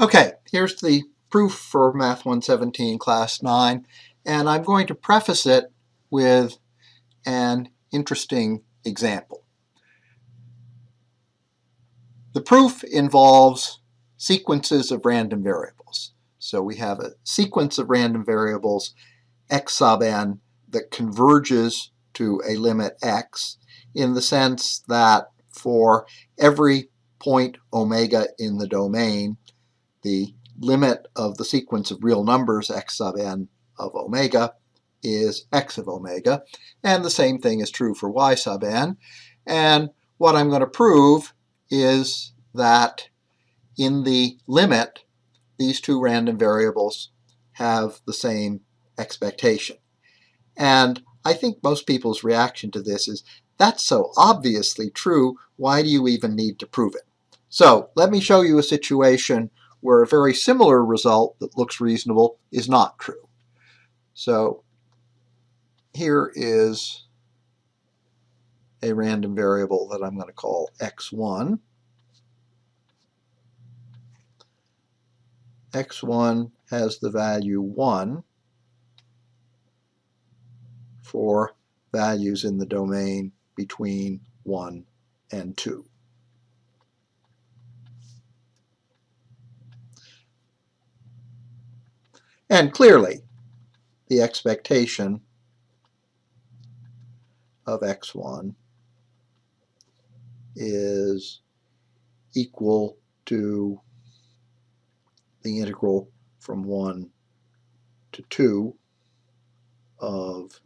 Okay, here's the proof for Math 117 Class 9, and I'm going to preface it with an interesting example. The proof involves sequences of random variables. So we have a sequence of random variables, x sub n, that converges to a limit x in the sense that for every point omega in the domain, the limit of the sequence of real numbers x sub n of omega is x of omega, and the same thing is true for y sub n. And what I'm going to prove is that in the limit, these two random variables have the same expectation. And I think most people's reaction to this is, that's so obviously true, why do you even need to prove it? So let me show you a situation where a very similar result that looks reasonable is not true. So here is a random variable that I'm going to call x1. x1 has the value 1 for values in the domain between 1 and 2. And clearly, the expectation of x1 is equal to the integral from 1 to 2 of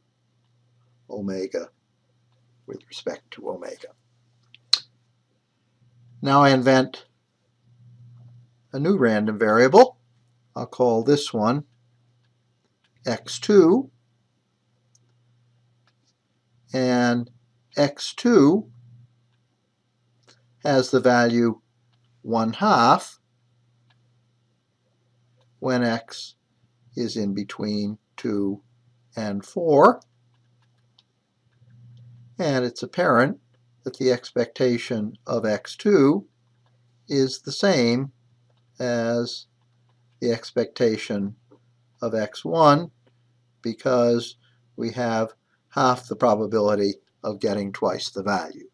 omega with respect to omega. Now I invent a new random variable. I'll call this one x2, and x2 has the value 1/2 when x is in between 2 and 4, and it's apparent that the expectation of x2 is the same as the expectation of x1 because we have half the probability of getting twice the value.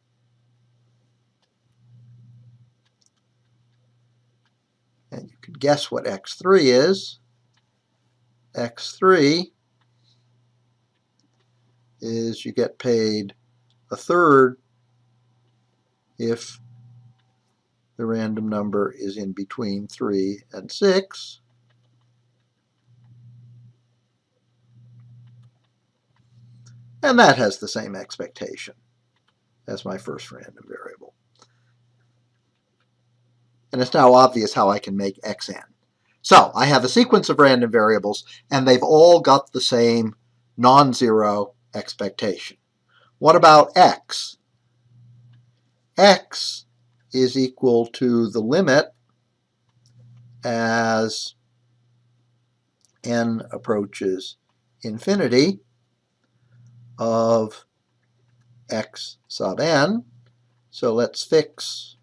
And you can guess what x3 is. x3 is you get paid 1/3 if the random number is in between 3 and 6. And that has the same expectation as my first random variable. And it's now obvious how I can make xn. So I have a sequence of random variables, and they've all got the same non-zero expectation. What about x? X is equal to the limit as n approaches infinity of x sub n. So let's fix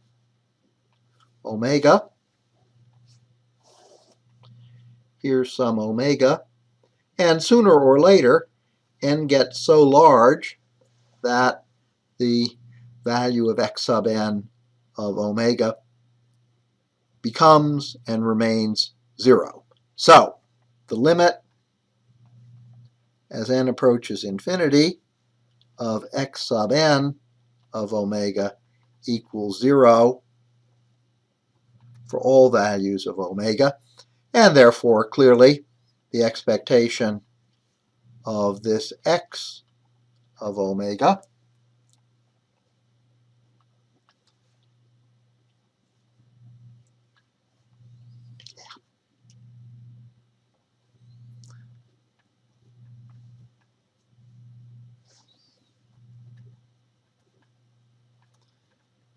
omega. Here's some omega. And sooner or later, n gets so large that the value of x sub n of omega becomes and remains 0. So the limit as n approaches infinity of x sub n of omega equals 0 for all values of omega, and therefore clearly the expectation of this x of omega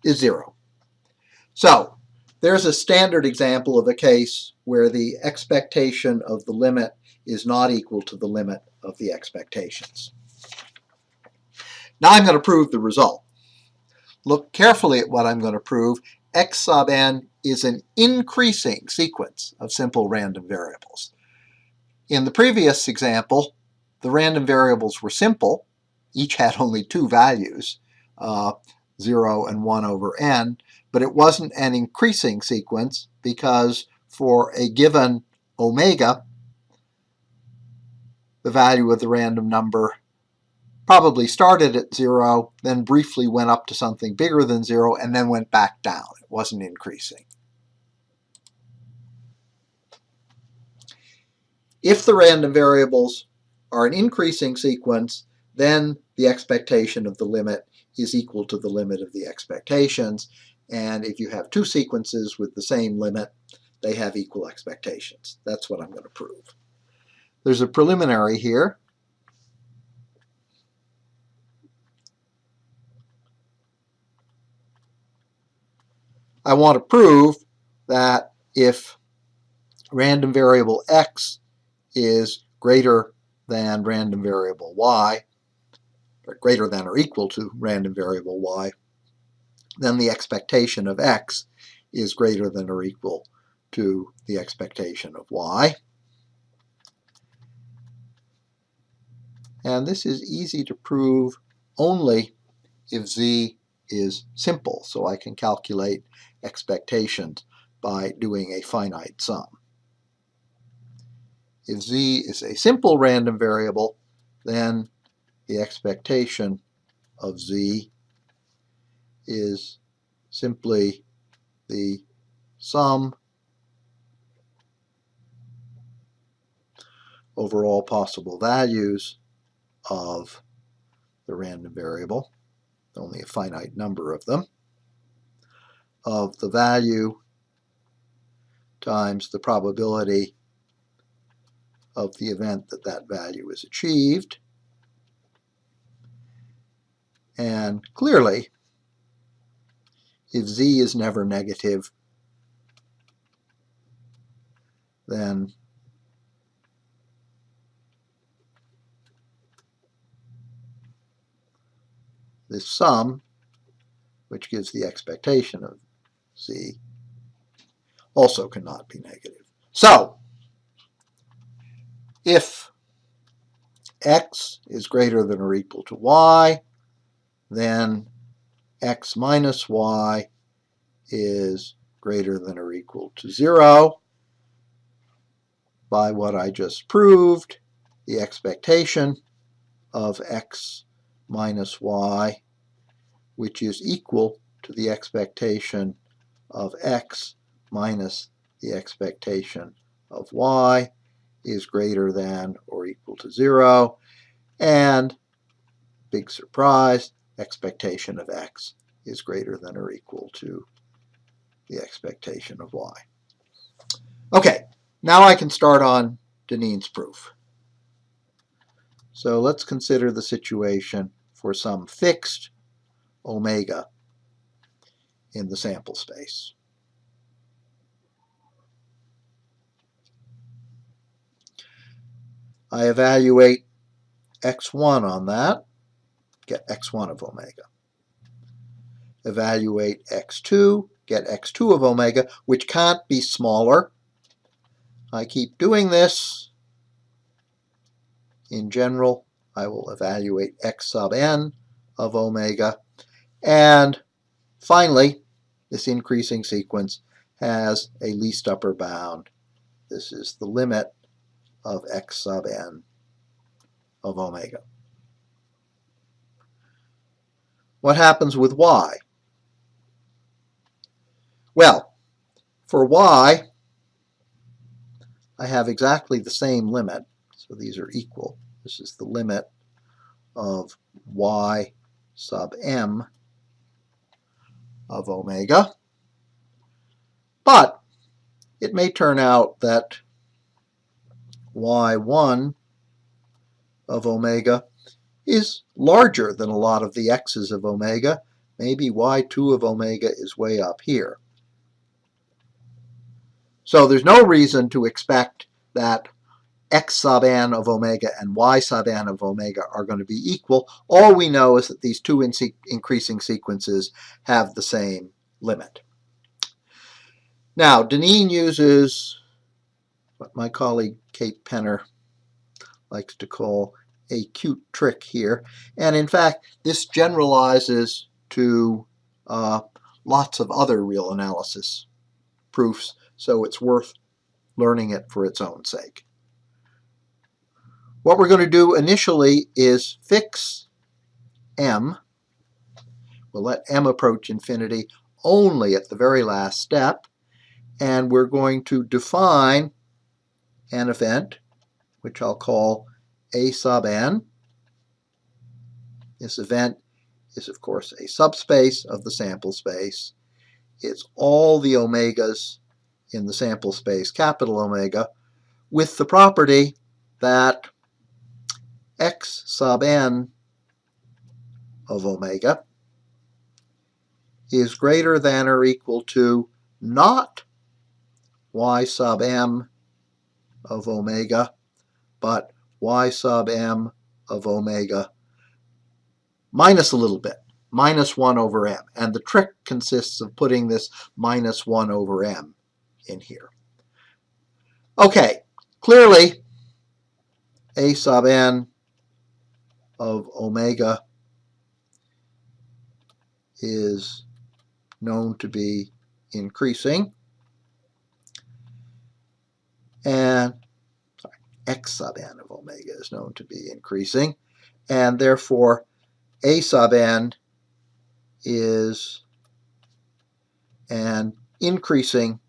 is 0. So there's a standard example of a case where the expectation of the limit is not equal to the limit of the expectations. Now I'm going to prove the result. Look carefully at what I'm going to prove x sub n is an increasing sequence of simple random variables. In the previous example, the random variables were simple. Each had only two values, 0 and 1 over n, but it wasn't an increasing sequence because for a given omega, the value of the random number probably started at 0, then briefly went up to something bigger than 0, and then went back down. It wasn't increasing. If the random variables are an increasing sequence, then the expectation of the limit is equal to the limit of the expectations. And if you have two sequences with the same limit, they have equal expectations. That's what I'm going to prove. There's a preliminary here. I want to prove that if random variable x is greater than random variable y, or greater than or equal to random variable y, then the expectation of x is greater than or equal to the expectation of y. And this is easy to prove only if z is simple, so I can calculate expectations by doing a finite sum. If z is a simple random variable, then the expectation of z is simply the sum over all possible values of the random variable, only a finite number of them, of the value times the probability of the event that that value is achieved. And clearly, if z is never negative, then this sum, which gives the expectation of z, also cannot be negative. So, if x is greater than or equal to y, then x minus y is greater than or equal to 0. By what I just proved, the expectation of x minus y, which is equal to the expectation of x minus the expectation of y, is greater than or equal to 0. And, big surprise, expectation of x is greater than or equal to the expectation of y. Okay, now I can start on Deneen's proof. So let's consider the situation for some fixed omega in the sample space. I evaluate x1 on that, get x1 of omega. Evaluate x2, get x2 of omega, which can't be smaller. I keep doing this. In general, I will evaluate x sub n of omega. And finally, this increasing sequence has a least upper bound. This is the limit of x sub n of omega. What happens with y? Well, for y, I have exactly the same limit, so these are equal. This is the limit of y sub m of omega. But it may turn out that y1 of omega is larger than a lot of the x's of omega. Maybe y2 of omega is way up here. So there's no reason to expect that x sub n of omega and y sub n of omega are going to be equal. All we know is that these two increasing sequences have the same limit. Now, Deneen uses what my colleague Kate Penner likes to call a cute trick here. And in fact, this generalizes to lots of other real analysis proofs, so it's worth learning it for its own sake. What we're going to do initially is fix m. We'll let m approach infinity only at the very last step, and we're going to define an event, which I'll call a sub n. This event is, of course, a subspace of the sample space. It's all the omegas in the sample space, capital Omega, with the property that x sub n of omega is greater than or equal to not y sub m of omega, but y sub m of omega minus a little bit, minus 1 over m. And the trick consists of putting this minus 1 over m in here. Okay, clearly a sub n of omega is known to be increasing, and x sub n of omega is known to be increasing, and therefore a sub n is an increasing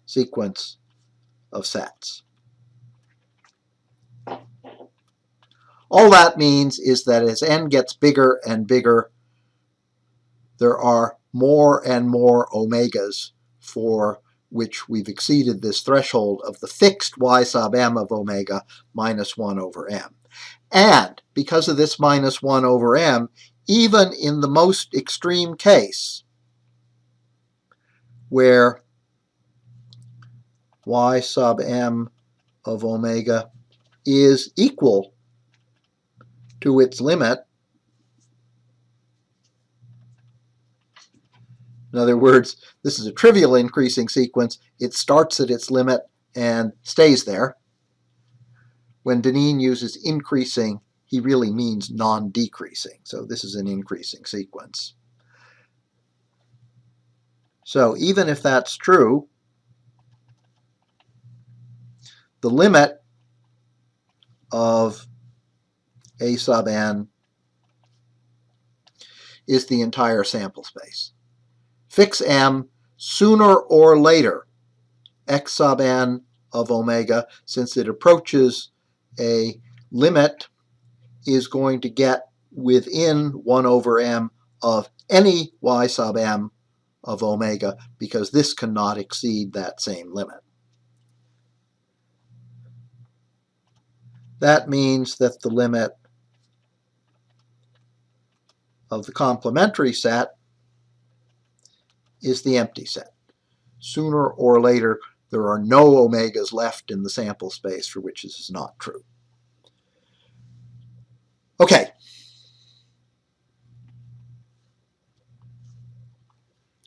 sequence of sets. All that means is that as n gets bigger and bigger, there are more and more omegas for which we've exceeded this threshold of the fixed y sub m of omega minus 1 over m. And because of this minus 1 over m, even in the most extreme case, where y sub m of omega is equal to its limit, in other words, this is a trivial increasing sequence. It starts at its limit and stays there. When Deneen uses increasing, he really means non-decreasing. So this is an increasing sequence. So even if that's true, the limit of a sub n is the entire sample space. Fix m, sooner or later, x sub n of omega, since it approaches a limit, is going to get within 1 over m of any y sub m of omega, because this cannot exceed that same limit. That means that the limit of the complementary set is the empty set. Sooner or later, there are no omegas left in the sample space for which this is not true. Okay.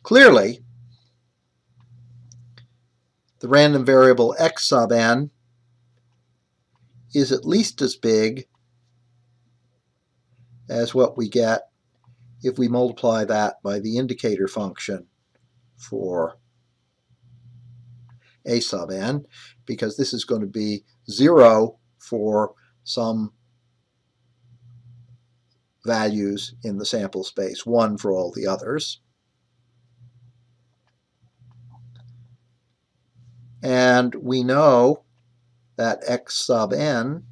Clearly, the random variable x sub n is at least as big as what we get if we multiply that by the indicator function for a sub n, because this is going to be 0 for some values in the sample space, 1 for all the others. And we know that x sub n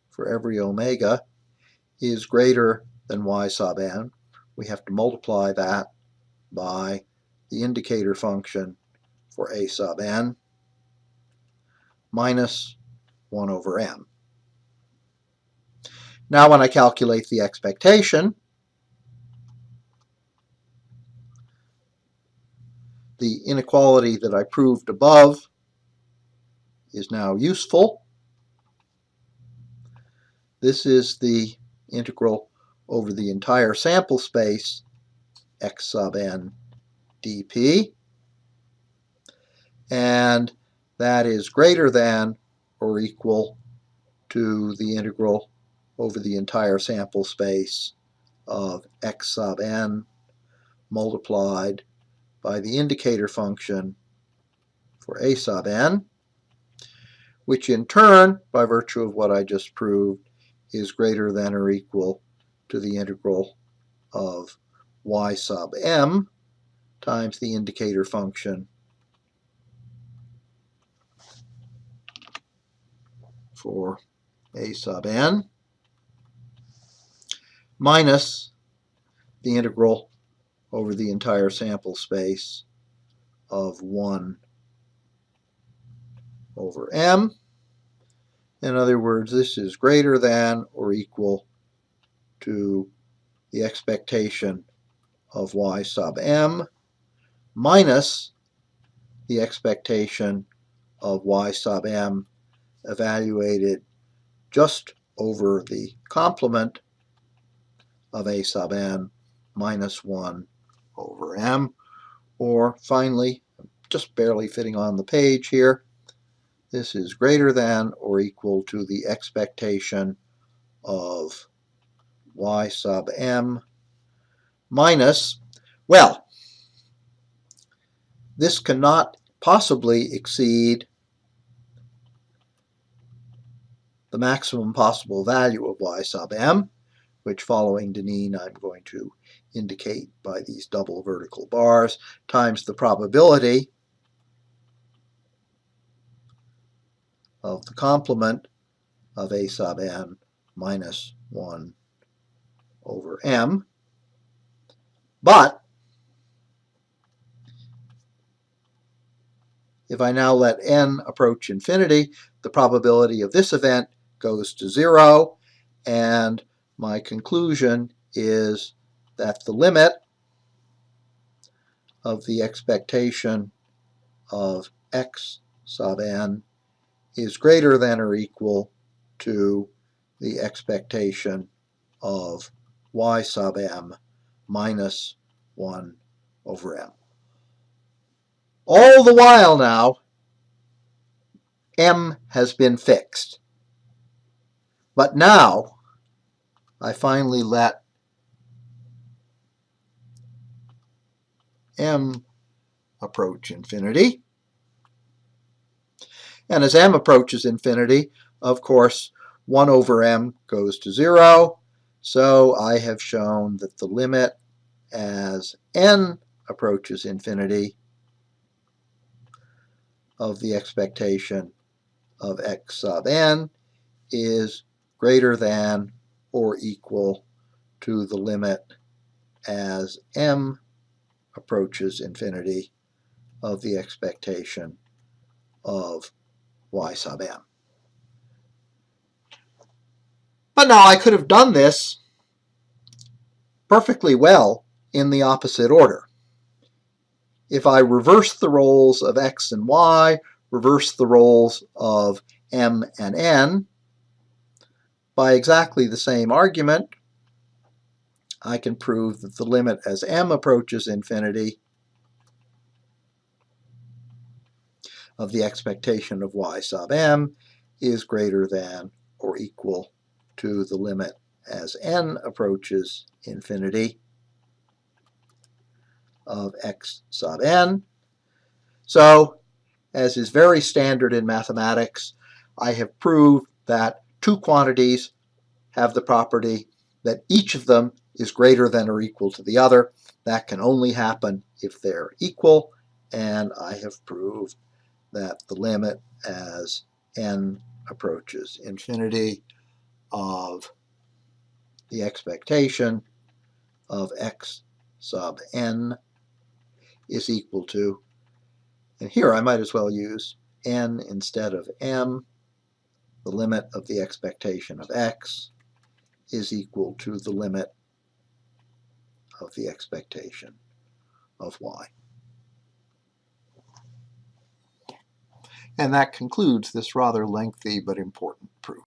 for every omega is greater than y sub n. We have to multiply that by the indicator function for a sub n minus 1 over m. Now when I calculate the expectation, the inequality that I proved above is now useful. This is the integral over the entire sample space, x sub n dp, and that is greater than or equal to the integral over the entire sample space of x sub n multiplied by the indicator function for a sub n, which in turn, by virtue of what I just proved, is greater than or equal to the integral of y sub m times the indicator function for a sub n minus the integral over the entire sample space of 1 over m. In other words, this is greater than or equal to the expectation of y sub m minus the expectation of y sub m evaluated just over the complement of a sub n minus 1 over m, or finally, just barely fitting on the page here, this is greater than or equal to the expectation of y sub m minus, well, this cannot possibly exceed the maximum possible value of y sub m, which following Deneen I'm going to indicate by these double vertical bars, times the probability of the complement of a sub n minus 1 over m. But if I now let n approach infinity, the probability of this event goes to 0, and my conclusion is that the limit of the expectation of x sub n is greater than or equal to the expectation of y sub m minus 1 over m. All the while now, m has been fixed. But now, I finally let m approach infinity. And as m approaches infinity, of course, 1 over m goes to 0. So I have shown that the limit as n approaches infinity of the expectation of x sub n is greater than or equal to the limit as m approaches infinity of the expectation of y sub m. But now I could have done this perfectly well in the opposite order. If I reverse the roles of x and y, reverse the roles of m and n, by exactly the same argument, I can prove that the limit as m approaches infinity of the expectation of y sub m is greater than or equal to the limit as n approaches infinity of x sub n. So, as is very standard in mathematics, I have proved that two quantities have the property that each of them is greater than or equal to the other. That can only happen if they're equal, and I have proved that the limit as n approaches infinity of the expectation of x sub n is equal to, and here I might as well use n instead of m, the limit of the expectation of x is equal to the limit of the expectation of y. And that concludes this rather lengthy but important proof.